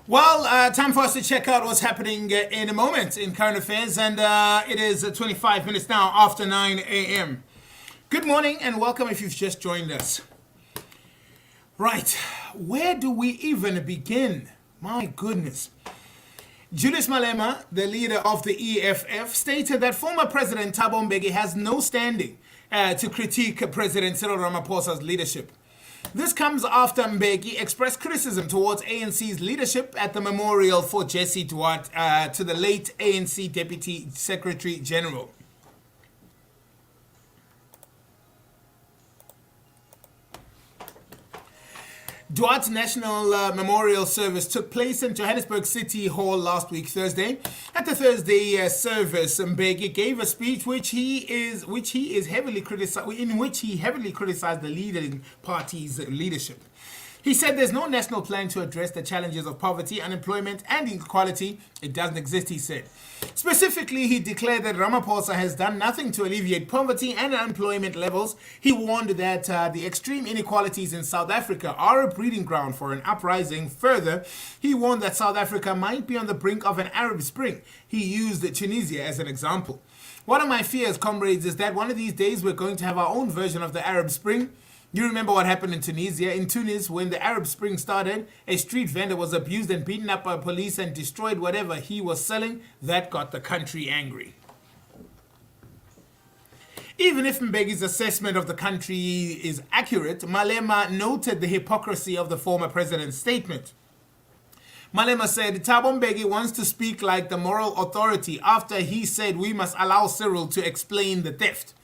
Well, time for us to check out what's happening in a moment in current affairs, and it is 25 minutes now after 9 a.m. Good morning and welcome if you've just joined us. Right, where do we even begin? My goodness. Julius Malema, the leader of the EFF, stated that former President Thabo Mbeki has no standing to critique President Cyril Ramaphosa's leadership. This comes after Mbeki expressed criticism towards ANC's leadership at the memorial for Jesse Duarte to the late ANC Deputy Secretary General. Duarte's National Memorial Service took place in Johannesburg City Hall last week, Thursday. At the Thursday service, Mbeki gave a speech in which he heavily criticized the leading party's leadership. He said there's no national plan to address the challenges of poverty, unemployment, and inequality. It doesn't exist, he said. Specifically, he declared that Ramaphosa has done nothing to alleviate poverty and unemployment levels. He warned that the extreme inequalities in South Africa are a breeding ground for an uprising. Further, he warned that South Africa might be on the brink of an Arab Spring. He used Tunisia as an example. One of my fears, comrades, is that one of these days we're going to have our own version of the Arab Spring. You remember what happened in Tunisia? In Tunis, when the Arab Spring started, a street vendor was abused and beaten up by police and destroyed whatever he was selling. That got the country angry. Even if Mbeki's assessment of the country is accurate, Malema noted the hypocrisy of the former president's statement. Malema said Thabo Mbeki wants to speak like the moral authority after he said we must allow Cyril to explain the theft.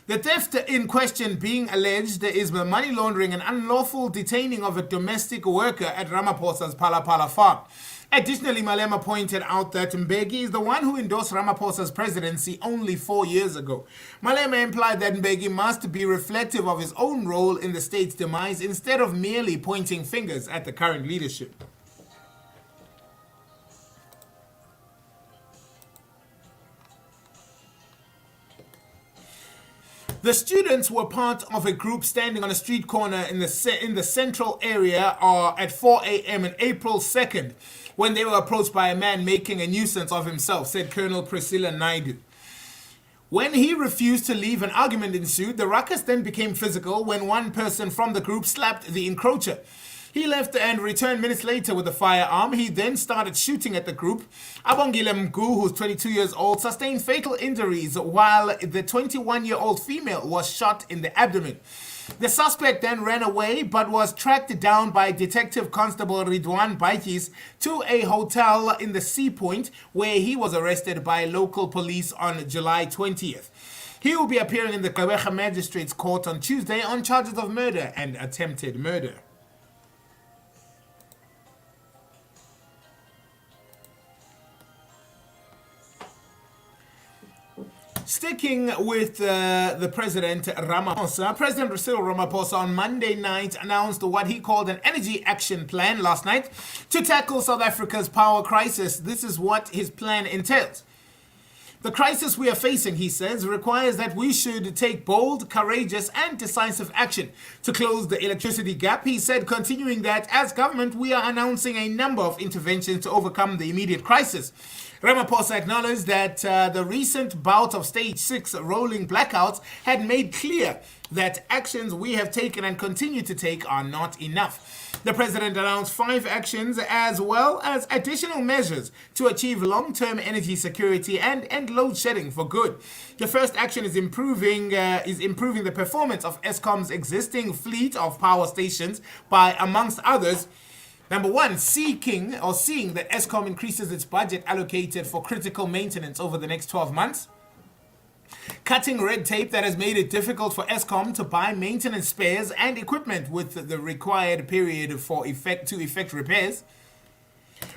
The theft in question being alleged is the money laundering and unlawful detaining of a domestic worker at Ramaphosa's Phala farm. Additionally, Malema pointed out that Mbeki is the one who endorsed Ramaphosa's presidency only 4 years ago. Malema implied that Mbeki must be reflective of his own role in the state's demise instead of merely pointing fingers at the current leadership. The students were part of a group standing on a street corner in the central area at 4 a.m. on April 2nd when they were approached by a man making a nuisance of himself, said Colonel Priscilla Naidu. When he refused to leave, an argument ensued. The ruckus then became physical when one person from the group slapped the encroacher. He left and returned minutes later with a firearm. He then started shooting at the group. Abongile Mgu, who's 22 years old, sustained fatal injuries while the 21-year-old female was shot in the abdomen. The suspect then ran away but was tracked down by Detective Constable Ridwan Baikis to a hotel in the Sea Point where he was arrested by local police on July 20th. He will be appearing in the Gqeberha Magistrates Court on Tuesday on charges of murder and attempted murder. Sticking with the President Ramaphosa, President Cyril Ramaphosa on Monday night announced what he called an energy action plan last night to tackle South Africa's power crisis. This is what his plan entails. The crisis we are facing, he says, requires that we should take bold, courageous, and decisive action to close the electricity gap. He said, continuing that as government, we are announcing a number of interventions to overcome the immediate crisis. Ramaphosa acknowledged that the recent bout of stage 6 rolling blackouts had made clear that actions we have taken and continue to take are not enough. The president announced 5 actions as well as additional measures to achieve long-term energy security and end load shedding for good. The first action is improving the performance of Eskom's existing fleet of power stations by, amongst others, number 1, seeing that Eskom increases its budget allocated for critical maintenance over the next 12 months. Cutting red tape that has made it difficult for Eskom to buy maintenance spares and equipment with the required period to effect repairs.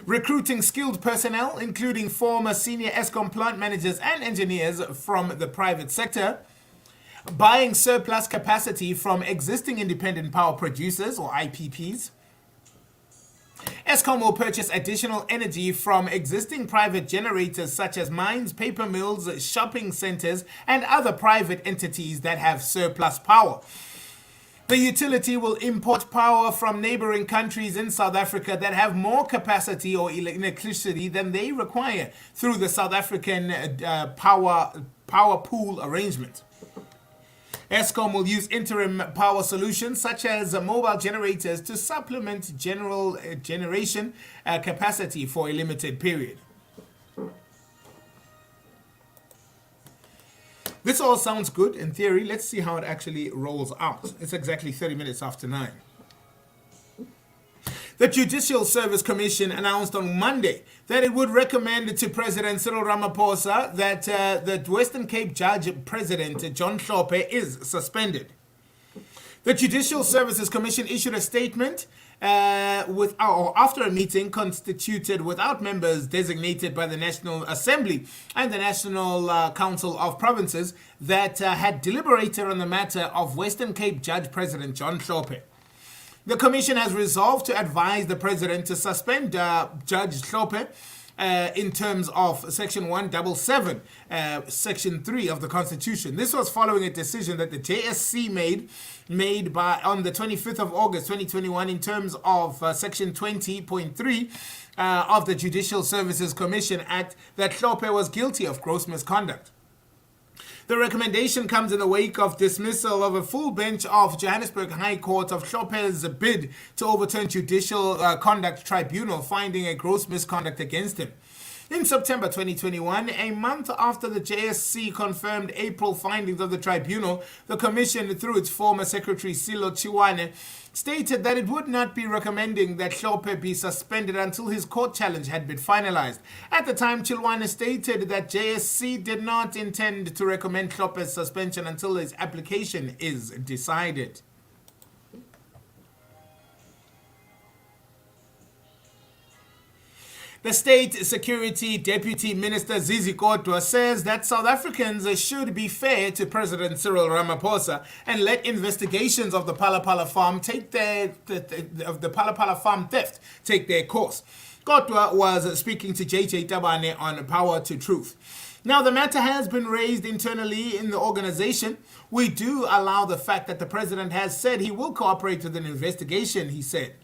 Recruiting skilled personnel, including former senior Eskom plant managers and engineers from the private sector. Buying surplus capacity from existing independent power producers or IPPs. Eskom will purchase additional energy from existing private generators such as mines, paper mills, shopping centers, and other private entities that have surplus power. The utility will import power from neighboring countries in South Africa that have more capacity or electricity than they require through the South African power pool arrangement. Eskom will use interim power solutions such as mobile generators to supplement general generation capacity for a limited period. This all sounds good in theory. Let's see how it actually rolls out. It's exactly 30 minutes after 9. The Judicial Service Commission announced on Monday that it would recommend to President Cyril Ramaphosa that the Western Cape Judge President John Hlophe is suspended. The Judicial Services Commission issued a statement after a meeting constituted without members designated by the National Assembly and the National Council of Provinces that had deliberated on the matter of Western Cape Judge President John Hlophe. The Commission has resolved to advise the President to suspend Judge Hlophe in terms of Section 177, Section 3 of the Constitution. This was following a decision that the JSC made on the 25th of August 2021 in terms of Section 20.3 of the Judicial Services Commission Act that Hlophe was guilty of gross misconduct. The recommendation comes in the wake of dismissal of a full bench of Johannesburg High Court of Hlophe's bid to overturn Judicial Conduct Tribunal finding a gross misconduct against him. In September 2021, a month after the JSC confirmed April findings of the tribunal, the Commission, through its former Secretary Silo Chiwane, stated that it would not be recommending that Hlophe be suspended until his court challenge had been finalized. At the time, Chiwane stated that JSC did not intend to recommend Hlophe's suspension until his application is decided. The State Security Deputy Minister Zizi Kodwa says that South Africans should be fair to President Cyril Ramaphosa and let investigations of the Phala farm theft take their course. Kodwa was speaking to JJ Tabane on Power to Truth. Now, the matter has been raised internally in the organization. We do allow the fact that the president has said he will cooperate with an investigation, he said.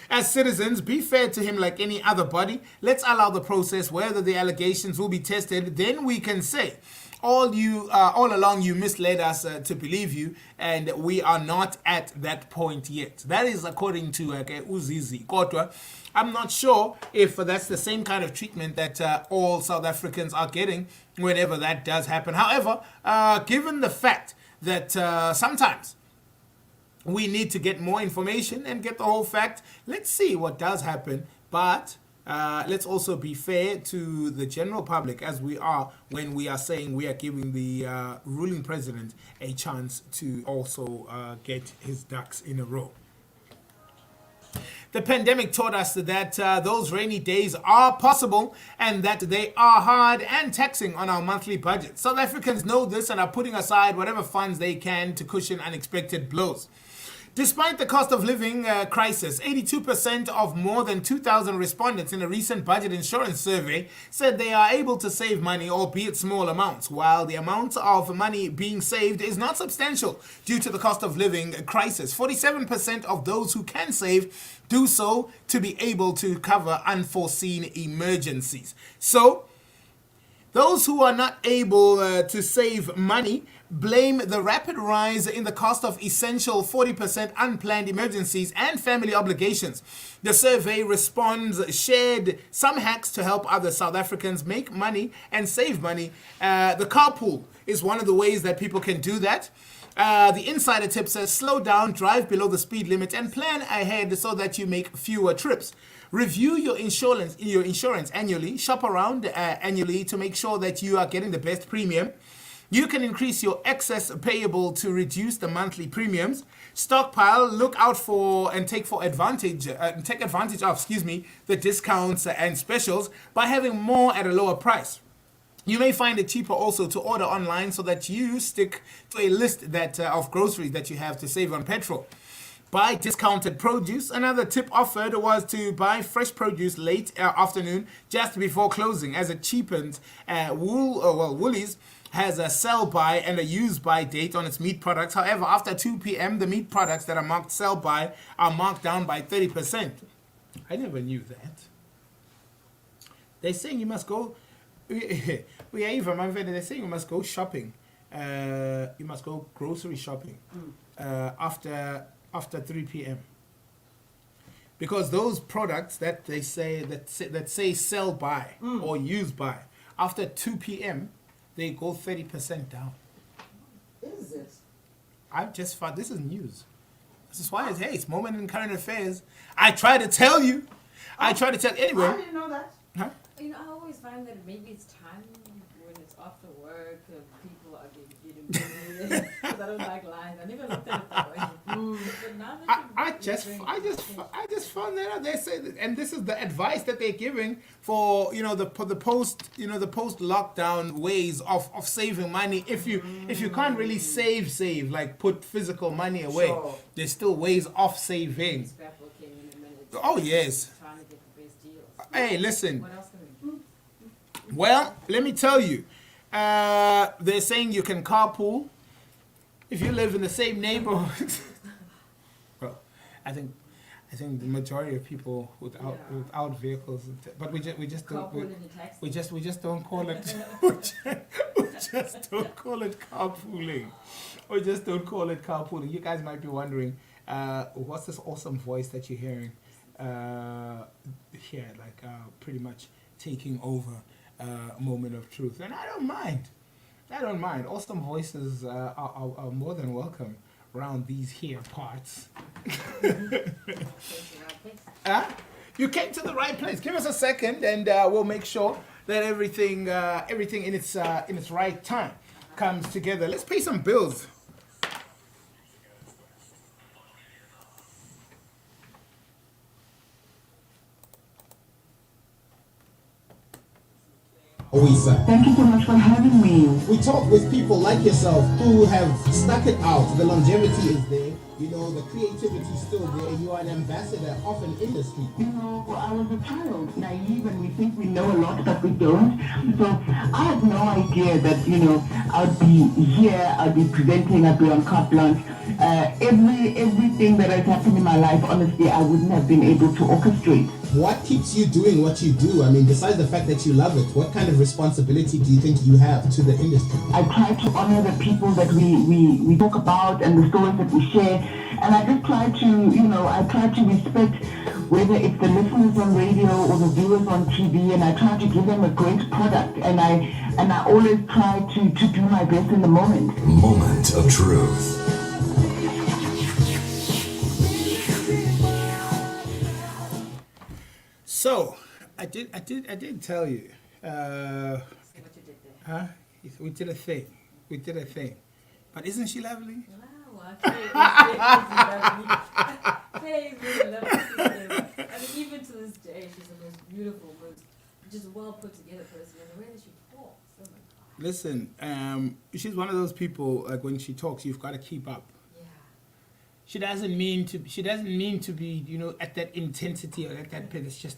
As citizens, be fair to him like any other body. Let's allow the process, whether the allegations will be tested, then we can say, all along you misled us to believe you, and we are not at that point yet. That is according to Uzizi Kodwa. I'm not sure if that's the same kind of treatment that all South Africans are getting whenever that does happen. However, given the fact that sometimes we need to get more information and get the whole fact, let's see what does happen. But let's also be fair to the general public, as we are when we are saying we are giving the ruling president a chance to also get his ducks in a row. The pandemic taught us that those rainy days are possible and that they are hard and taxing on our monthly budget. South Africans know this and are putting aside whatever funds they can to cushion unexpected blows. Despite the cost of living crisis, 82% of more than 2,000 respondents in a recent budget insurance survey said they are able to save money, albeit small amounts, while the amount of money being saved is not substantial due to the cost of living crisis. 47% of those who can save do so to be able to cover unforeseen emergencies. So, those who are not able to save money blame the rapid rise in the cost of essential 40% unplanned emergencies and family obligations. The survey responds shared some hacks to help other South Africans make money and save money. The carpool is one of the ways that people can do that. The insider tip says slow down, drive below the speed limit, and plan ahead so that you make fewer trips. Review your insurance annually. Shop around annually to make sure that you are getting the best premium. You can increase your excess payable to reduce the monthly premiums. Stockpile, look out for and take advantage of the discounts and specials by having more at a lower price. You may find it cheaper also to order online so that you stick to a list that of groceries that you have to save on petrol. Buy discounted produce. Another tip offered was to buy fresh produce late afternoon just before closing, as it cheapens Woolies has a sell by and a use by date on its meat products. However, after 2 p.m., the meat products that are marked sell by are marked down by 30%. I never knew that. They're saying you must go. They're saying you must go shopping. You must go grocery shopping after 3 p.m. Because those products that they say that say sell by or use by after 2 p.m. they go 30% down. Is it? I've just found this is news. This is why it's moment in current affairs. I try to tell you. Anyway. I didn't know that. Huh? I always find that maybe it's time when it's after work, people are getting busy. Because I don't like lines. I never looked at it that way. But now that I just found that out. They say that, and this is the advice that they're giving for the post lockdown ways of saving money. If you can't really save like put physical money away, Sure. there's still ways of saving. scrapbooking in a minute. Oh yes. Trying to get the best deals. Hey, listen. What else can we do? Well, let me tell you. They're saying you can carpool if you live in the same neighborhood. Well, I think the majority of people without vehicles, but we just don't Carpool in a taxi. we just don't call it we just don't call it carpooling. We just don't call it carpooling. You guys might be wondering, what's this awesome voice that you're hearing here, like pretty much taking over Moment of Truth, and I don't mind. Awesome voices are more than welcome around these here parts. You came to the right place. Give us a second, and we'll make sure that everything in its right time comes together. Let's pay some bills. Oisa. Thank you so much for having me. We talk with people like yourself who have stuck it out. The longevity is there, the creativity is still there. You are an ambassador of an industry. I was a child, naive, and we think we know a lot, but we don't. So I had no idea that, I'd be here, I'd be presenting, I'd be on carte blanche. Everything that has happened in my life, honestly, I wouldn't have been able to orchestrate. What keeps you doing what you do? I mean, besides the fact that you love it, what kind of responsibility do you think you have to the industry? I try to honor the people that we talk about and the stories that we share. And I just try to respect whether it's the listeners on radio or the viewers on TV, and I try to give them a great product. And I always try to do my best in the moment. Moment of Truth. So, I did tell you. See what you did there. Huh? We did a thing. But isn't she lovely? Wow, okay. Hey, really lovely. I mean, even to this day, she's the most beautiful, just well put together person. And the way that she talks, oh my God. Listen, she's one of those people, like when she talks, you've got to keep up. Yeah. She doesn't mean to be, at that intensity or at that pace. It's just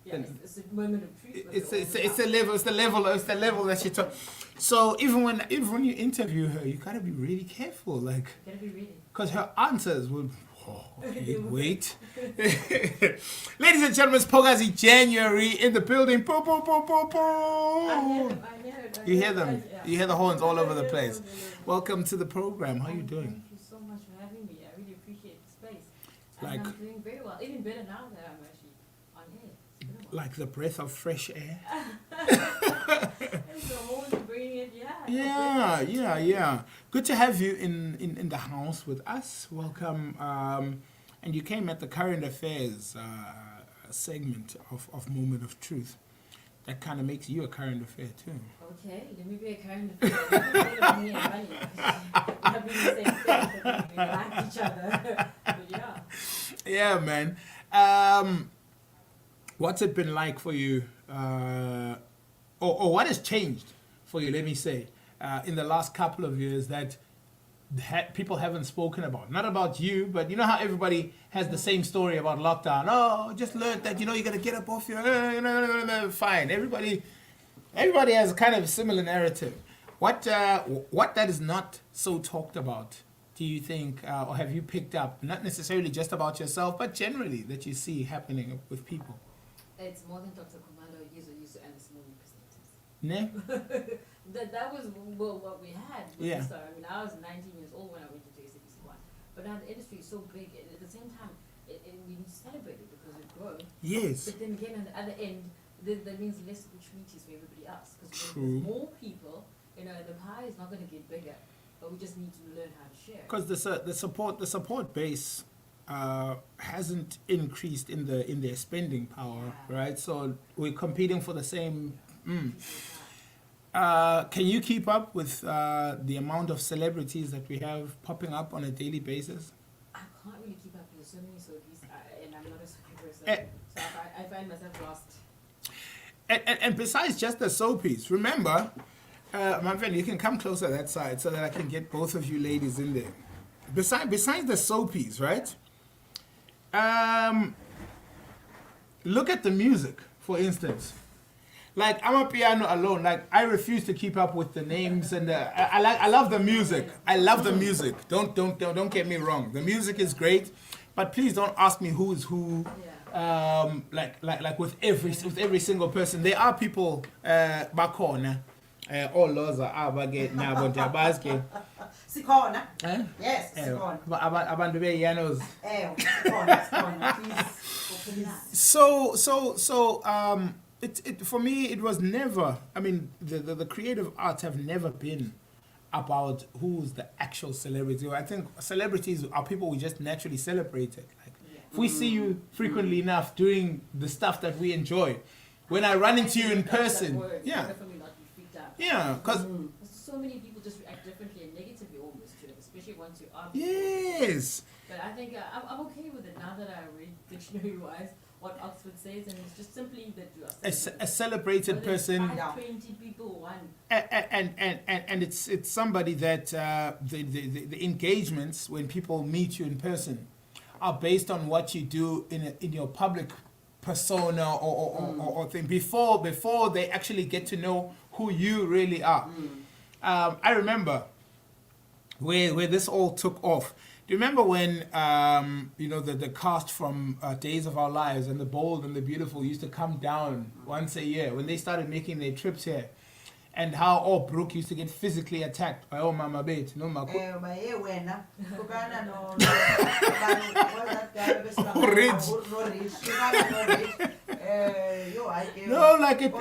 It's a moment of truth. it's the level that she talks. So even when you interview her, you gotta be really careful, like, You gotta be reading. because her answers will. Oh, okay, wait. Ladies and gentlemen, it's Pogazi January in the building. Po, po, po, po, po. I You hear them? Yeah. You hear the horns all over the place. Welcome to the program. How you doing? Thank you so much for having me. I really appreciate the space. And Like- I'm doing very well. Even better now that I'm actually on air. It's been a while. Like the breath of fresh air. It's the horns are bringing it, Yeah. Good to have you in the house with us. Welcome. And you came at the current affairs segment of Moment of Truth. That kind of makes you a current affair too. Okay, let me be a kind of me and money. I've been the same thing, but we like each other. But yeah. Yeah, man. What's it been like for you? Or what has changed for you, let me say, in the last couple of years that people haven't spoken about? Not about you, but you know how everybody has the same story about lockdown. Oh, just learned that, you got to get up off your... Fine. Everybody has kind of a similar narrative. What that is not so talked about, do you think, or have you picked up, not necessarily just about yourself, but generally that you see happening with people? It's more than Dr. Kumalo used to and the small representatives. Ne? That was what we had. When Yeah. we started. I mean, I was 19 years old when I went into SABC1. But now the industry is so big, and at the same time, we need to celebrate it because we've grown. Yes. But then again, on the other end, that means less opportunities for everybody else. Because True. there's more people, the pie is not going to get bigger. But we just need to learn how to share. Because the support base hasn't increased in their spending power, right? So we're competing for the same. Can you keep up with the amount of celebrities that we have popping up on a daily basis? I can't really keep up with so many soapies, and I'm not a soapy person. Eh. So I find myself lost. And besides just the soapies, remember, my friend, you can come closer that side so that I can get both of you ladies in there. Besides the soapies, right? Look at the music, for instance. Like, I'm a piano alone. Like, I refuse to keep up with the names and I love the music. I love the music. Don't get me wrong. The music is great, but please don't ask me who is who. Like with every single person, there are people bakhona. All laws are abage nabo njabaske. Sikhona. Eh? Yes, sikhona. Abantu beyanos. Sikhona, please. So it for me it was never, I mean, the creative arts have never been about who's the actual celebrity. I think celebrities are people we just naturally celebrated. Like, if we see you frequently enough doing the stuff that we enjoy, when I run into you in person, yeah, Definitely not be freaked out. yeah, because So many people just react differently and negatively almost to it, especially once you are. yes, But I think I'm okay with it now that I read dictionary-wise what Oxford says, and it's just simply that you are a celebrated whether it's person. 20 people, one. And it's somebody that the engagements when people meet you in person are based on what you do in your public persona or thing before they actually get to know who you really are. I remember where this all took off. Do you remember when the cast from Days of Our Lives and The Bold and the Beautiful used to come down once a year when they started making their trips here, and how Brooke used to get physically attacked by Mama Bet, no Mako. No, like it.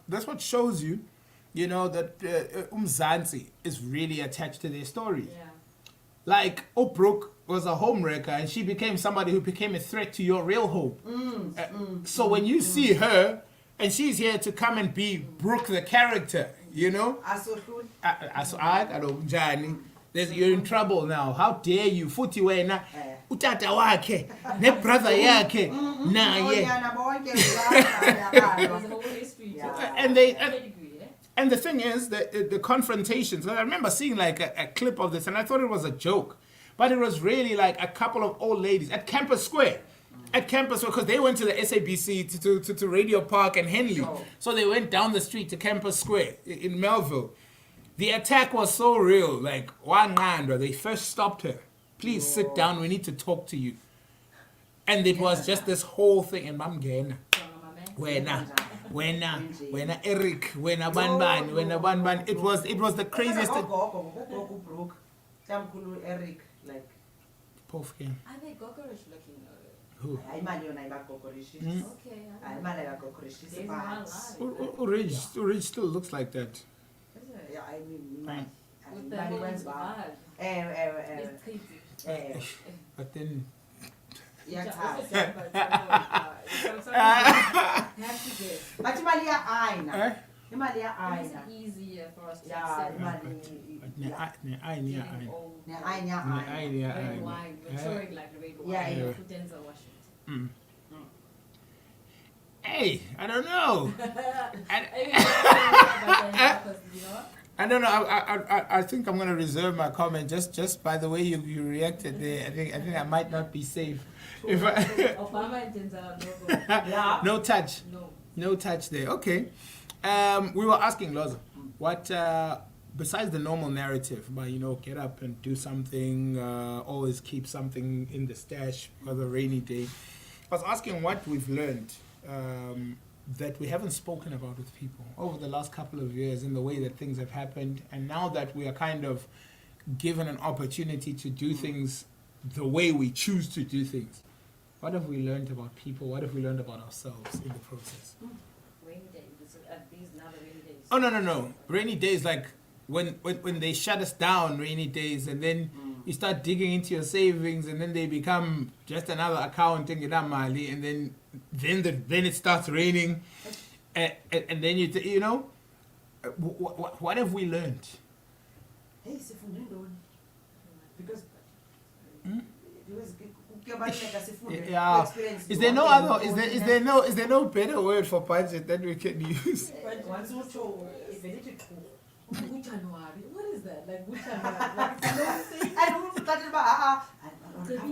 That's what shows you, that Umzansi is really attached to their story. Yeah. Like, Brooke was a homewrecker and she became somebody who became a threat to your real home. So when you see her and she's here to come and be Brooke the character, you're in trouble now. How dare you? Futhi wena utata wakhe ne brother yakhe naye. There's a whole history to it. And the thing is, the confrontations, I remember seeing like a clip of this and I thought it was a joke. But it was really like a couple of old ladies at Campus Square. Because they went to the SABC to Radio Park and Henley. So they went down the street to Campus Square in Melville. The attack was so real. Like, Wangandra, they first stopped her. Please sit down, we need to talk to you. And it was just this whole thing. And Mam Gena, wena Eric, wena Banban. It was the craziest. Eric, like. Pofke. Are they gogorish looking though? Who? Okay. Days of Our Lives. Urij still looks like that. Is it? Yeah, I mean, With the whole vibe. It's crazy. But then Yeah, It's it's a joke, but it's so you have to get. But imali ya aina. eh? Imali ya It makes aina. it easier for us to Yeah, accept imali. getting old, Ne aina aina. red wine, maturing like the red wine. Yeah, yeah. For Denzel Washington. Hey, I don't know. I don't know. I think I'm gonna reserve my comment just by the way you reacted there. I think I might not be safe. If I Obama and Denzel, no, Yeah. no touch. no. No touch there. Okay. We were asking Loza, what besides the normal narrative, but get up and do something, always keep something in the stash for the rainy day. I was asking what we've learned that we haven't spoken about with people over the last couple of years in the way that things have happened, and now that we are kind of given an opportunity to do things the way we choose to do things. What have we learned about people? What have we learned about ourselves in the process? Rainy days. These now the rainy days. Oh, no. Rainy days, like when they shut us down, rainy days, and then you start digging into your savings, and then they become just another account in Mali, and then it starts raining, and then what have we learned? Hey, sifunde ntoni? Because Yeah. Is there no other? Is there no better word for budget that we can use? once utsho velithi qhu. January. What is that? Like which January? Like it's no thing. And umuntu uqathela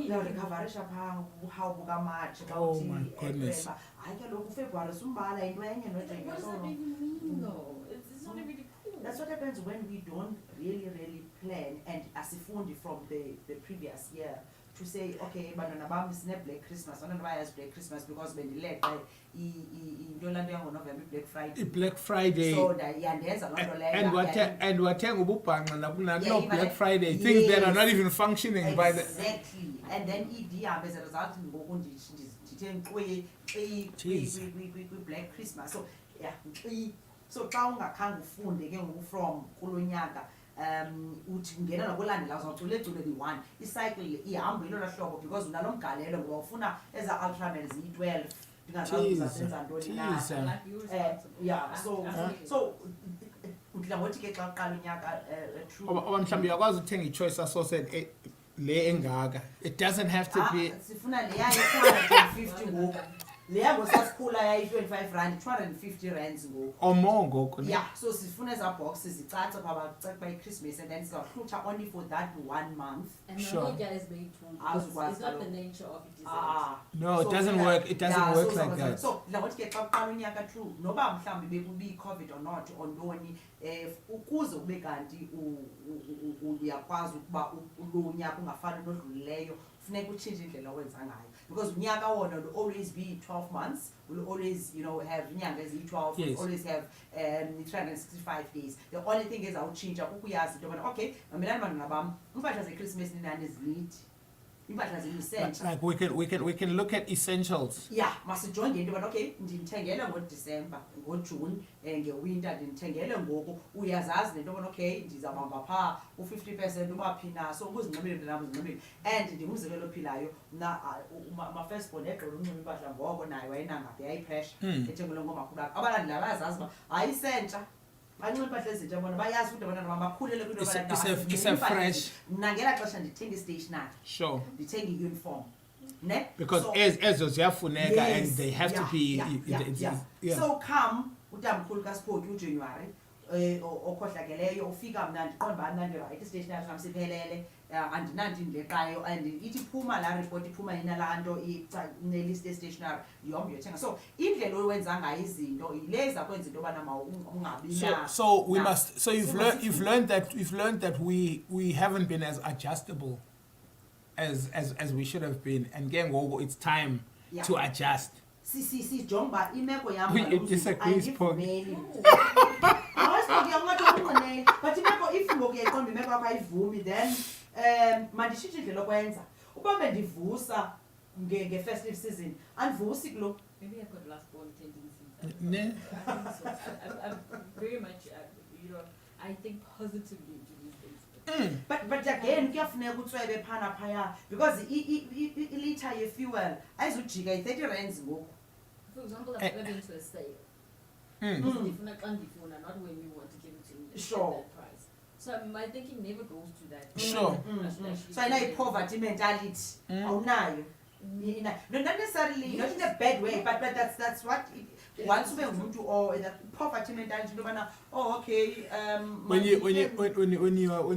uba recoverisha phaa uhawu bukamarch Oh my goodness. hayi kaloku ufebruary sumbala into enye Like, what does that even mean though? It's not really cool. That's what happens when we don't really plan and asifundi from the previous year to say, okay, bantwana bam sine-Black Christmas, abantwana bayazi Black Christmas because bendileqa into laa nto yangoNovember i-Black Friday. Black Friday. So yandenza loo nto leyo. And wathenga ububhanqa no Yeah, Black but- Friday, things that are not even functioning by the. Exactly. And then ihambe as a result ngoku ndithe nkqwi Jeez. kwi-Black Christmas. So yeah, nkqwi. So xa ungakhange ufunde ke ngoku from kulo nyaka uthi ungena nakulandela uzawuculecule liyi-1 icycle ihamba ilona hlobo because unalo mgalelo ngoba ufuna eza ultraman ziyi-12 ndingazazi uzazenza ntoni na. Jeez. Like you responsible. Yeah, so udla ngothi ke xa uqala unyaka true. Oba mhlawumbe uyakwazi ukuthenga i-choice assorted le engaka. It doesn't have to be. Sifuna leya yi-250 ngoku. Leya ngosasikhula yayi-25 rand, 250 rands ngoku. Or more ngoku. Yeah, so sifuna eza boxes zicace phaa baceka uba yi-Christmas and then sizawuhlutha only for that 1 month. And Sure. the media is made to. As It's was not the alone. nature of it. Is No, it So doesn't yeah, work. It doesn't yeah, work so like that. So ndla ngothi ke xa uqala unyaka true noba mhlawumbi bekubi-COVID or not or ntoni ukuze ube kanti uyakwazi ukuba lo nyaka ungafani nodlulileyo funeka utshintshe indlela owenza ngayo because unyaka wona will always be 12 months, will always have inyanga eziyi-12, Yes. will always have 365 days. The only thing is awutshintsha kukuyazi into yobana okay mamelani bantwana bam iimpahla zeChristmas ninani zilithi iimpahla zilisentsha. Like we can look at essentials. Yeah, masijonge into yobana okay ndinithengele ngoDisemba, ngoJuni, ngewinter ndinithengele ngoku uyazazi nento yobana okay ndizawubamba phaa u-50% ubaphi na so ubuzinxibile mntanam uzinxibile and ndingumzekelo ophilayo mna ma-first born egqela unxiba impahla ngoko naye wayenangaphi yayipressure ethengelwe ngomakhulu akho abalandela bayazazi uba ayisentsha banxiba impahla ezintsha bona bayazi ukuthi abantwana bam bakhulele kwinto It's-a-fresh. mna ngela xesha ndithenga i-stationary Sure. ndithenga i-uniform ne Because So- as ziyafuneka and they have to be. yeah. So come utamkhulu kaSiphoki uJanuary okhohlakeleyo ufika mna ndiqonda uba andirayithi i-stationary sam siphelele andinanto indileqayo and ithi iphuma laa report iphuma inalaa nto nelist ye-stationary yombi yothenga so indlela owenza ngayo izinto yile zakwenza into yobana ungabi na So we na- must. So you've learned that we haven't been as adjustable as we should have been, and again, it's time Yeah. to adjust. sijonga uba imeko yam We kaloku disagree, Spock. ayivumeli. Awasipoki awungathi ukunqwenela but imeko if ngoku uyayiqonda imeko yakho ayivumi then manditshintshe indlela okwenza uba bendivusa nge-festive season andivusi kulo. Maybe I've got last born tendencies. Ne? I think so. I'm very much, I think positively to these things. But again kuyafuneka utswebe phana phaya because ilitha ye-fuel ayizujika yi-30 rands ngoku. For example, I've ever been to a sale. Ndifuna xa ndifuna, not when you want to give it to me. Sure. At that price. So my thinking never goes to that. Sure. I should actually So ayinayi-poverty mentality awunayo. Not necessarily, not in a bad way, but that's what once ube ngumuntu or that poverty mentality into yobana oh okay when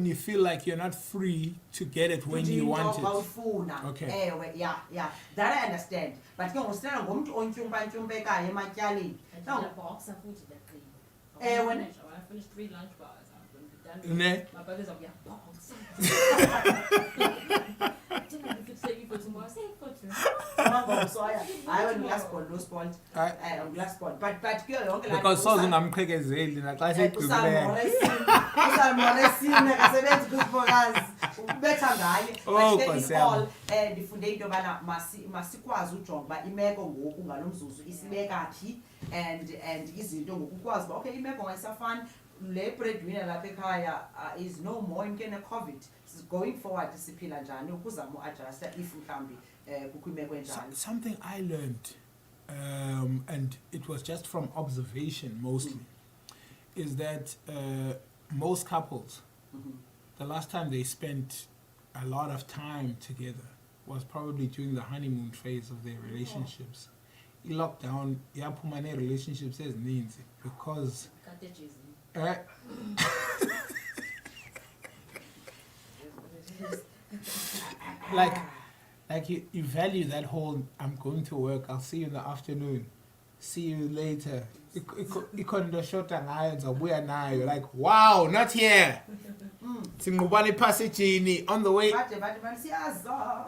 you feel like you're not free to get it when you want it. Okay. Yeah, that I understand, but ke ngositana ngomuntu ontyumpa-ntyumpekayo ematyaleni. No. Box and food to that clean. When I finish 3 lunch bars, I'm going to be done. Ne? My brother's like, yeah, box. Save it for tomorrow. Save it for tomorrow. So I went last ball, no sport. Last ball, but kuyo yonke Because soze ungamqhekezeli naxa segqibile. usalmoresine kasebenzi kwisibonkazi ubetha ngaye. Oh, But Nkosi in all, yami. ndifunde into yobana masikwazi ujonga uba imeko ngoku ngalo mzuzu isibeka phi and izinto ngoku ukwazi uba okay imeko ngayisafani le breadwinner lapha ekhaya is no more imke ne-COVID. Going forward siphila njani ukuzama uadjusta if mhlawumbi kukho imeko enjani. Something I learned, and it was just from observation mostly, is that most couples, the last time they spent a lot of time together was probably during the honeymoon phase of their relationships. I-lockdown yaphuma ne-relationships ezininzi because like you value that whole I'm going to work, I'll see you in the afternoon, see you later. Ikhona shota ngayo ngizobuya nayo, like wow, not here. Singqubana ephasejini on the way. Bathi siyaza.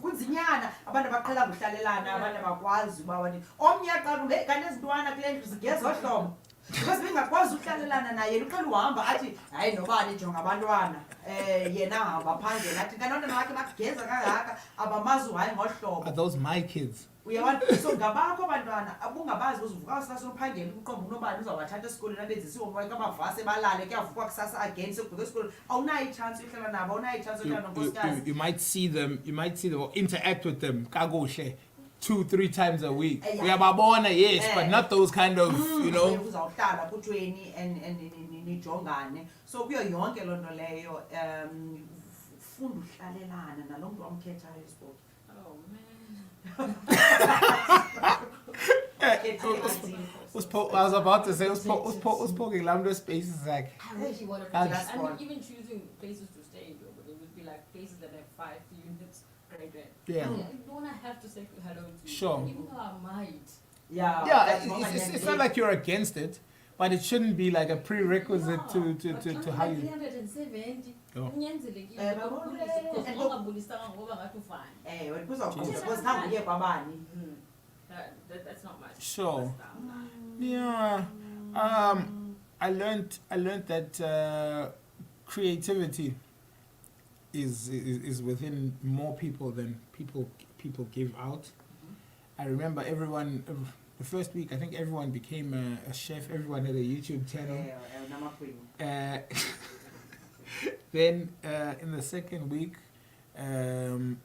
Kunzinyana abantu abaqhela ukuhlalelana abantu abakwazi uba wani omnye aqala kanti ezintwana kule ndlu zigeza ohlobo because bengakwazi ukuhlalelana naye uqala uhamba athi hayi nobani jonga abantwana yena hamba phandle nathi kanti wakhe bageza kangaka abamazi hayi ngohlobo. Are those my kids? Uyabona so ngabakho abantwana abungabazi uzivuka usasa uphangela uqomba unobani uzawathatha esikoleni abenzisa homework abavase balale kuyavukwa kusasa again sekubheka esikoleni awunayo ichance yokuhlala nabo awunayo ichance yokuhlala nonkosikazi. You might see them or interact with them kakuhle 2-3 times a week. Uyababona, yes, but not those kind of, you know. Uzawuhlala kuthweni nijongane so kuyo yonke loo nto leyo funda uhlalelana nalo mntu omkhethayo esiboko. Oh, man. I was about to say, who's poking Lambda spaces like. I really want to That's- I mean, even choosing places to stay in, but it would be like places that have 5 units. Right. Yeah. You don't want to have to say hello to. Sure. Even though I might. Yeah, it's not like you're against it, but it shouldn't be like a prerequisite to how you. 370. Oh. Kunyanzelekile because ungabulisanga ngoba ngathi ufana. Wena kuzawuqonda because nanguye kwabani. That's not much. Sure. Yeah. I learned that creativity is within more people than people give out. I remember the first week I think everyone became a chef. Everyone had a YouTube channel. Then in the second week, then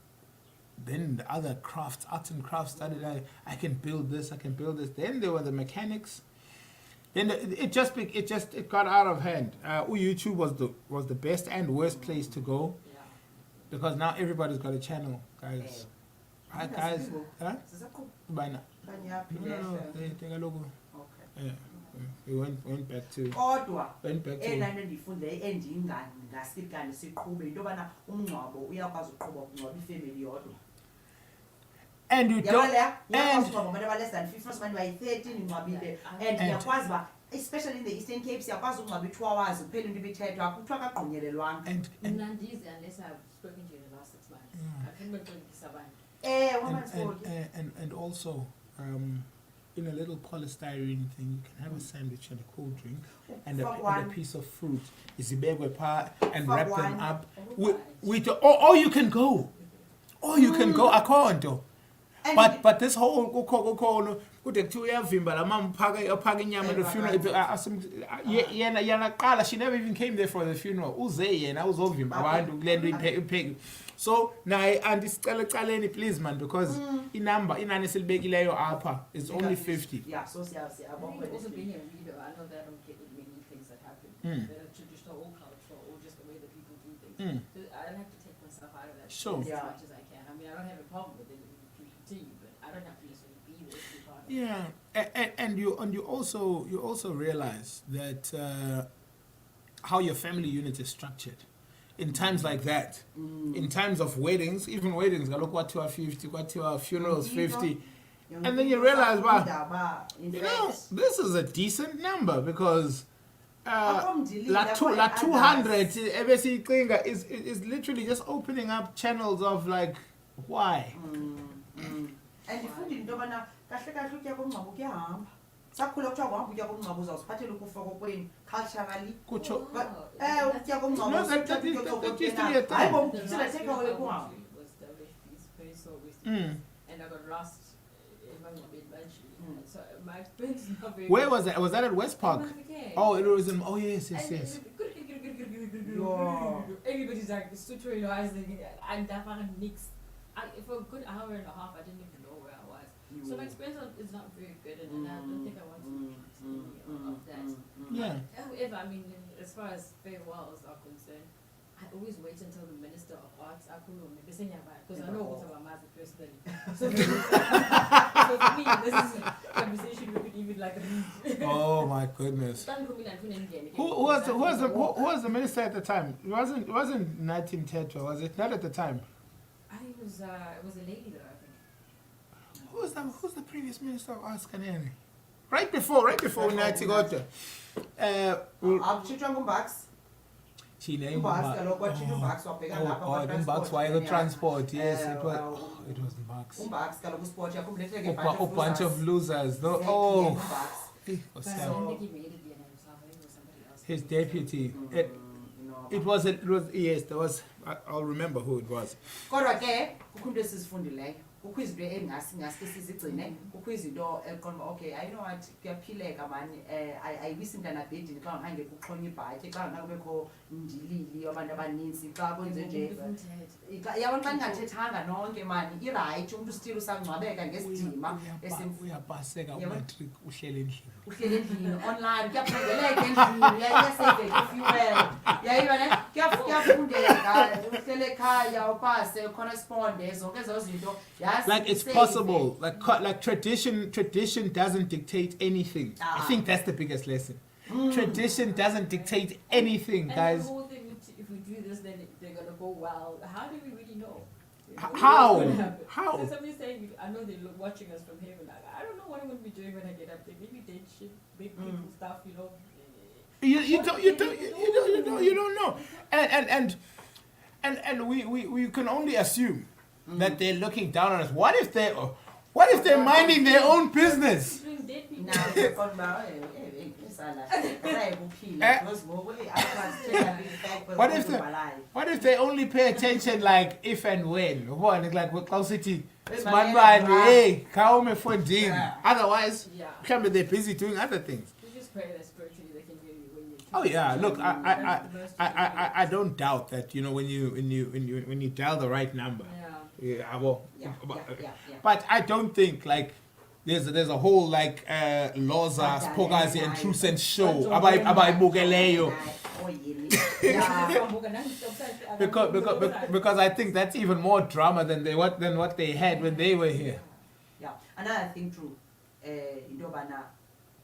the other crafts, arts and crafts started. I can build this. I can build this. Then there were the mechanics. Then it got out of hand. YouTube was the best and worst place to go, because now everybody's got a channel, guys. Hi guys. Huh? Bana. No. Take a logo. Yeah. We went back to. Enani ndifunde endingasikani siqhube into yobana umngcwabo uyakwazi uqhuba ukungcwaba ifamily yodwa. And you don't. And abantu less than 50 abantu bayi-13 ingcwabile and uyakwazi ba especially in the Eastern Cape siyakwazi ukungcwaba 2 hours kuphela into ibithethwa kuthiwa kagqunyelelwanga. And unless I've spoken to you in the last 6 months. And also in a little polystyrene thing, you can have a sandwich and a cool drink and a piece of fruit. And wrap them up. Or you can go. Akhonto. But this whole kude kuthiwa uyavimba la mama uphaka inyama at the funeral yena qala she never even came there for the funeral. Uze yena uzovimba abantu kule nto ipheki. So naye andisicela caleni please man, because inani silibekileyo apha is only 50. Yeah, so Also being a reader, I know that I don't get many things that happen that are traditional or cultural or just the way that people do things. I don't have to take myself out of that Sure. as much as I can. I mean, I don't have a problem with it if you continue, but I don't have to necessarily be there. Yeah, and you also realize that how your family unit is structured in times like that, in times of weddings, even weddings, look what to our 50, what to our funerals 50, and then you realize, wow, you know, this is a decent number because la 200 is literally just opening up channels of like why. And ifundile into yobana kahle kahle utya komngcwabo kuyahamba sakhula kuthiwa kuhamba utya komngcwabo uzawusiphathela ukufa kokweni culturally Kutsho- utya komngcwabo No, that used to be a thing. hayi bomsila away kuhamba was very so Mm. and I got lost in my eventually. So my experience is not very Where good. was that? Was that at West Park? Okay. Oh, it was in. Oh yes, yes, And yes. Yo. Everybody's like tutorializing and that one mixed. For a good hour and a half, I didn't even know where I was. So my experience is not very good, and I don't think I want to continue of that. Yeah. However, I mean, as far as farewells are concerned, I always wait until the Minister of Arts, because I know what about Mazi personally. So for me, this is a conversation we could even like read. Oh my goodness. Who was the minister at the time? It wasn't 1910, was it? Not at the time. I think it was a lady though, I think. Who's the previous minister of arts, Kanene? Right before Natigota. akuthithwa ngumbax Chile. umbax kaloku wathitha umbax wabheka ngapha Umbax why the transport? Yes, it was Umbax. umbax kaloku usport yakho umletheke A bunch of losers. No, Exactly, oh, umbax. it was But I sad. don't think he made it yet himself. I think it was somebody else. His deputy. It was yes. There was. I'll remember who it was. kodwa ke kukho into esizifundileyo kukho izinto engaske sizigcine kukho izinto eqonda uba okay I know what kuyaphileka mani ayiwisi mntana bhedini xa ngakhange kuxhonywe ibhatyi xa ngakubekho ndilili abantu abaninzi xa kwenze nje yabona xa ningathethanga nonke mani irayithi umntu still usangcwabeka ngesidima Uyapaseka Yebo. umatric uhlele endlini. uhlele endlini online kuyaphengeleka endlini uyayeseveka ifuel yayibane kuyafundeka uhlele ekhaya upase corresponde zonke ezo zinto yazi Like it's possible. Like tradition doesn't dictate anything. I think that's the biggest lesson. Tradition doesn't dictate anything, And guys. the whole thing, if we do this, then they're gonna go well. How do we really know? How? What's gonna happen? How? So somebody's saying, I know they're watching us from here, but I don't know what I'm gonna be doing when I get up there. Maybe date shit, big people stuff, you know. You don't know. And we can only assume that they're looking down on us. What if they're minding their own business? Doing dead people. now uqonda uba esala sayebuphila because ngoku akwazi What if they only pay attention like if and when? One like xa usithi sibanibani, hey, khawume efondini. Yeah. Otherwise, Yeah. remember they're busy doing other things. We just pray that spiritually they can hear you when you. Oh yeah, look, That's the most I don't doubt that, you know, when you dial the right number. Yeah. Yeah, well, Yeah. but I don't think like there's a whole like Loza, Spogazi and Trusenz show abayibukeleyo. Because I think that's even more drama than what they had when they were here. Yeah, another thing true into yobana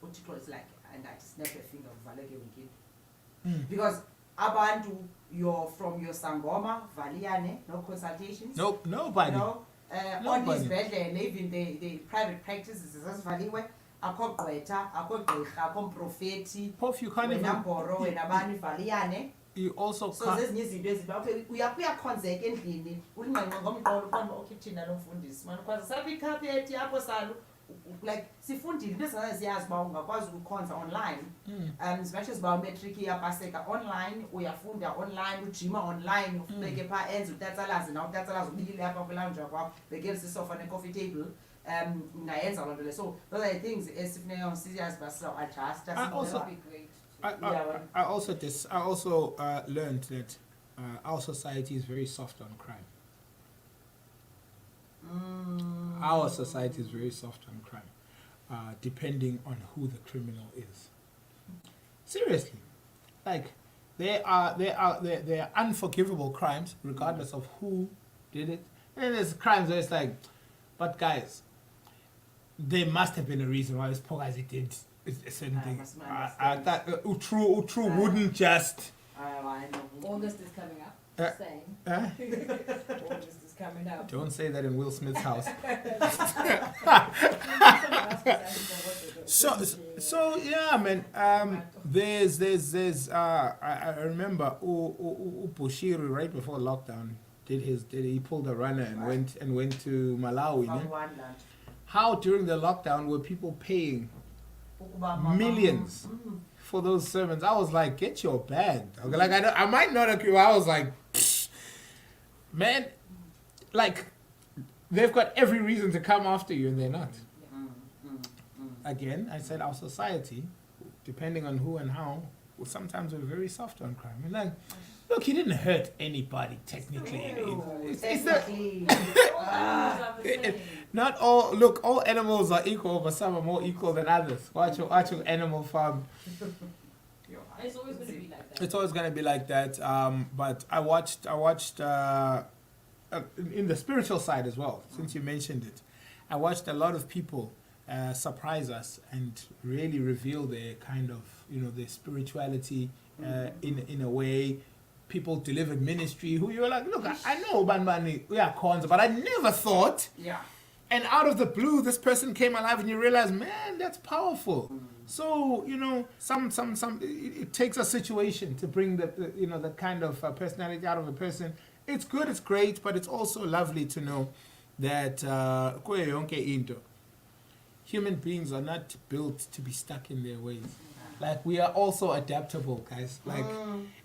uthixo is like angathi snap a finger uvaleke wekini because abantu you're from your sangoma valiyane no consultations Nope, nobody. you know on Nobody. izibhedlele even the private practices zazivaliwe akho gqwetha akho gqirha akho mprofethi Prof, you can't wena even. mboro wena bani valiyane You also so can't. zezinye izinto eziba okay uyakhonzeka endlini ulingqengqe ngomqolo uqonda okay thina lo mfundisi mani kwaze sapha ikhaphethi apho salu like sifundile into ezingaze siyazi uba ungakwazi ukukhonza online as much as uba umetric iyapaseka online uyafunda online ujima online ubeke phaa enze utatsalaze nawe utatsalaze ubilile apha kwilawunja kwakho bekele sisofa ne-coffee table ungayenza loo nto le so those are the things esifuneka siyazi uba sizawuadjusta I also- That'd be great. I also learned that our society is very soft on crime. Our society is very soft on crime, depending on who the criminal is. Seriously, like there are unforgivable crimes regardless of who did it, and there's crimes where it's like, but guys, there must have been a reason why this poor guy did a certain thing. must I thought Utru wouldn't just. I know. August is coming up. Same. August is coming up. Don't say that in Will Smith's house. So yeah, man. There's I remember Bushiri right before lockdown he pulled a runner and went to Malawi. From Ne? one land. How during the lockdown were people paying millions for those sermons? I was like, get your bag. Okay, like I might not agree. I was like, man, like they've got every reason to come after you and they're not. Again, I said our society, depending on who and how, well, sometimes we're very soft on crime. And like, look, he didn't hurt anybody technically. Not all. Look, all animals are equal, but some are more equal than others. Watch your Animal Farm. It's always going to be like that. It's always going to be like that. But I watched in the spiritual side as well. Since you mentioned it, I watched a lot of people surprise us and really reveal their kind of their spirituality in a way. People delivered ministry who you were like, look, I know Banbani, we are cons, but I never thought. Yeah. And out of the blue, this person came alive, and you realize, man, that's powerful. So it takes a situation to bring the kind of personality out of a person. It's good, it's great, but it's also lovely to know that human beings are not built to be stuck in their ways. Like, we are also adaptable, guys. Like,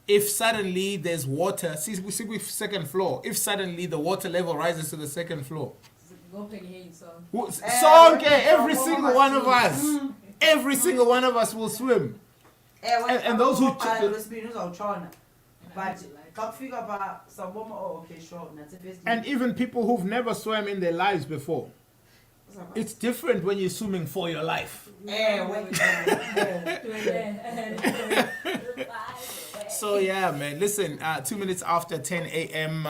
if suddenly there's water, see we second floor. If suddenly the water level rises to the second floor, every single one of us will swim. And those who and even people who've never swam in their lives before. It's different when you're swimming for your life. So yeah, man. Listen, 2 minutes after 10 a.m.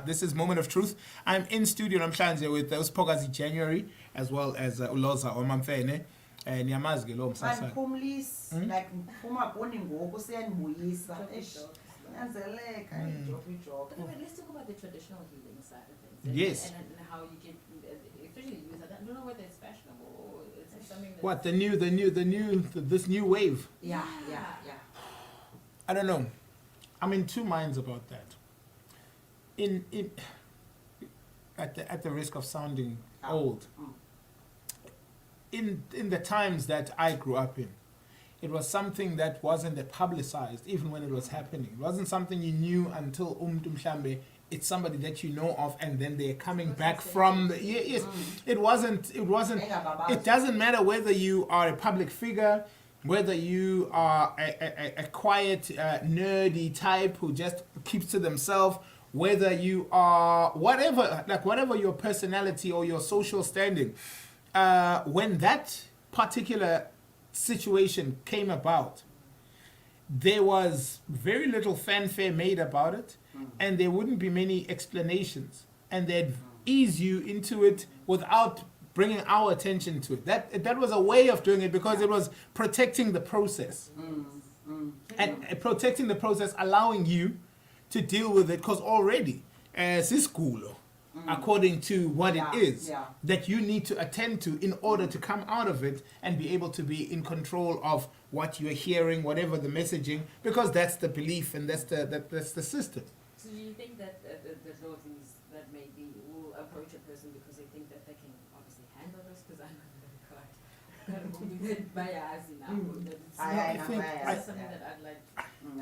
This is Moment of Truth. I'm in studio namhlanje with Uspokazi January as well as Uloza Omamfene. Nyamazge lo msasa. Like phuma boni ngoku siyanibuyisa. Nyanzeleka ijob. Let's talk about the traditional healing side of things. Yes. And how you can, especially youth, I don't know whether it's fashionable or it's something that's... What, this new wave? Yeah. I don't know. I'm in two minds about that. At the risk of sounding old, in the times that I grew up in, it was something that wasn't publicized even when it was happening. It wasn't something you knew until Mhlambe. It's somebody that you know of, and then they're coming back from the... Yes, it wasn't... It doesn't matter whether you are a public figure, whether you are a quiet, nerdy type who just keeps to themselves, whether you are whatever your personality or your social standing. When that particular situation came about, there was very little fanfare made about it, and there wouldn't be many explanations, and they'd ease you into it without bringing our attention to it. That was a way of doing it because it was protecting the process. And protecting the process, allowing you to deal with it, because already, siskulo, according to what it is, that you need to attend to in order to come out of it and be able to be in control of what you're hearing, whatever the messaging, because that's the belief and that's the system. So do you think that the authorities that maybe will approach a person because they think that they can obviously handle this? Because I'm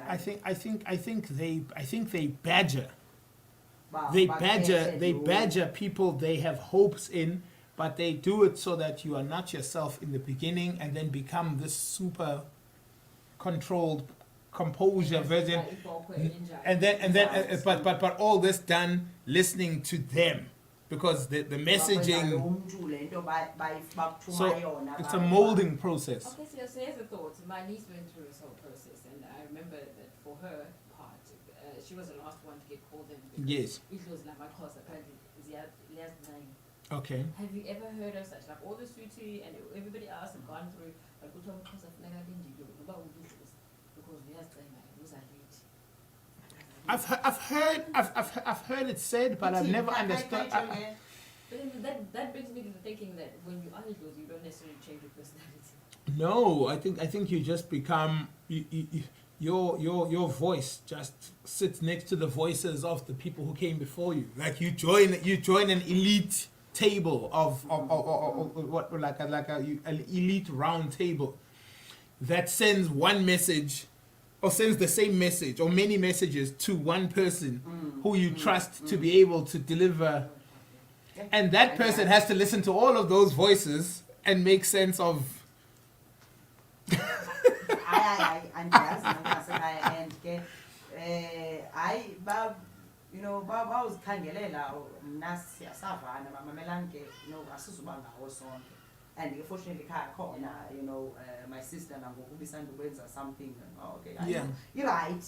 I think they badger. They badger people they have hopes in, but they do it so that you are not yourself in the beginning and then become this super controlled composure version, and then but all this done listening to them, because the messaging, so it's a molding process. Okay, so here's a thought. My niece went through this whole process, and I remember that for her part, she was the last one to get called in. Yes. It was like my course apparently Okay. Have you ever heard of such? Like all the Suti and everybody else have gone through, but because of because we are saying like those are late. I've heard it said, but I've never understood. But then that brings me to the thinking that when you are those, you don't necessarily change your personality. No, I think you just become your voice just sits next to the voices of the people who came before you. Like you join an elite table of what like an elite round table that sends one message or sends the same message or many messages to one person who you trust to be able to deliver, and that person has to listen to all of those voices and make sense of. Uzikhangelela mna siyasavana bamamelani ke asizuba ngawo sonke, and fortunately khona my sister nangoku bisandukwenza something okay you're right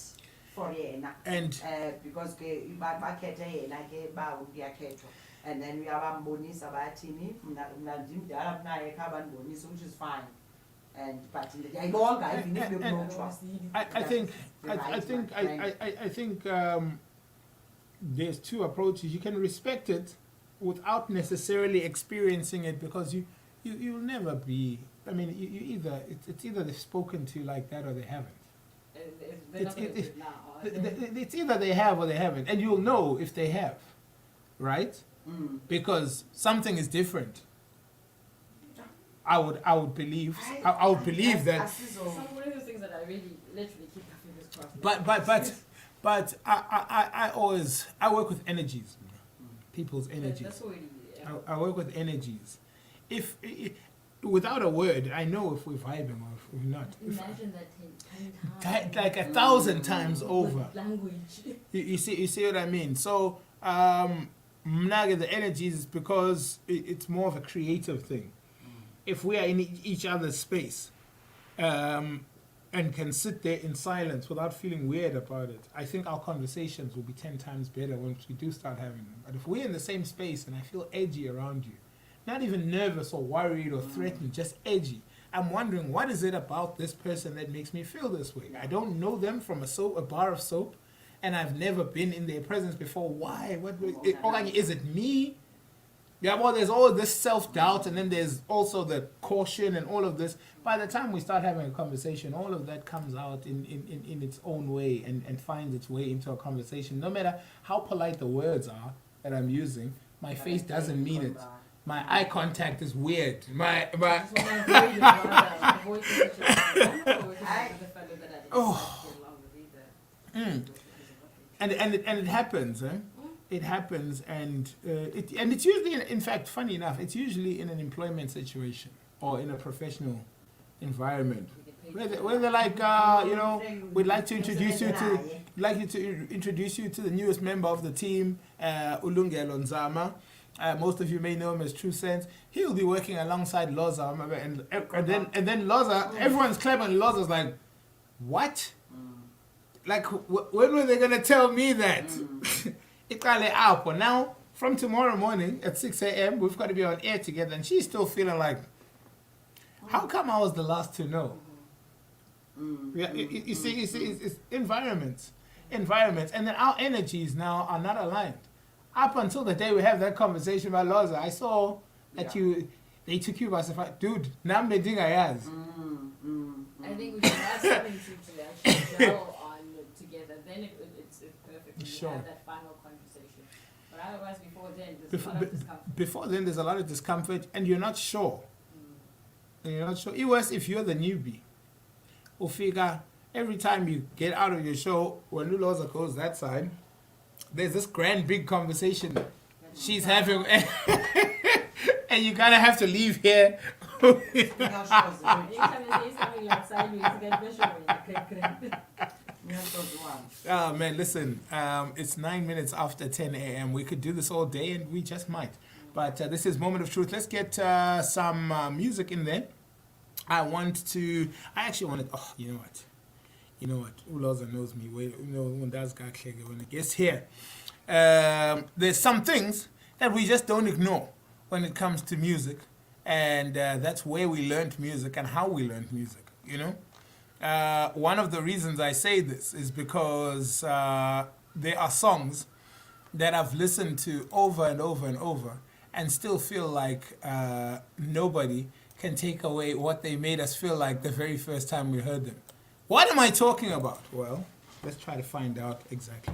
for yena, and because ke bakhethe yena ke ba uyakhethwa, and then uyabambonisa bathini mna ndimdala kunaye khabandibonisa, which is fine. And but even if I think there's two approaches. You can respect it without necessarily experiencing it, because you'll never be. I mean, it's either they've spoken to you like that or they haven't. It's either they have or they haven't, and you'll know if they have, right? Because something is different. I would believe that. One of those things that I really literally keep my fingers crossed. But I work with energies, people's energies. That's what I work with energies. If without a word, I know if we're vibing or if we're not. Imagine that 10 times. Like 1,000 times over. Language. You see what I mean? So the energies is because it's more of a creative thing. If we are in each other's space and can sit there in silence without feeling weird about it, I think our conversations will be 10 times better once we do start having them. But if we're in the same space and I feel edgy around you, not even nervous or worried or threatened, just edgy, I'm wondering, what is it about this person that makes me feel this way? I don't know them from a bar of soap, and I've never been in their presence before. Why? Is it me? Yeah, well, there's all this self-doubt, and then there's also the caution and all of this. By the time we start having a conversation, all of that comes out in its own way and finds its way into a conversation. No matter how polite the words are that I'm using, my face doesn't mean it. My eye contact is weird. And it happens, eh? It happens, and it's usually, in fact, funny enough, it's usually in an employment situation or in a professional environment where they're like, we'd like to introduce you to the newest member of the team, Ulungelo Nzama. Most of you may know him as Trusenz. He'll be working alongside Loza, and then Loza, everyone's clapping, and Loza's like, what? Like, when were they gonna tell me that? Now, from tomorrow morning at 6 a.m., we've got to be on air together, and she's still feeling like, how come I was the last to know? You see, it's environments, and then our energies now are not aligned. Up until the day we have that conversation about Loza, I saw that they took you by surprise. Dude, nambe dinga yaz. I think we should have something to actually gel on together. Then it's perfect. Sure. We have that final conversation. But otherwise, before then, there's a lot of discomfort. Before then, there's a lot of discomfort, and you're not sure. And you're not sure. It was if you're the newbie. Ufiga, every time you get out of your show, when Loza goes that side, there's this grand big conversation she's having, and you kind of have to leave here. Oh man, listen, it's 9 minutes after 10 a.m. We could do this all day, and we just might. But this is Moment of Truth. Let's get some music in there. I actually wanted, you know what? Uloza knows me. When it gets here, there's some things that we just don't ignore. when it comes to music, and that's where we learned music and how we learned music, you know. One of the reasons I say this is because there are songs that I've listened to over and over and over and still feel like nobody can take away what they made us feel like the very first time we heard them. What am I talking about? Well, let's try to find out exactly.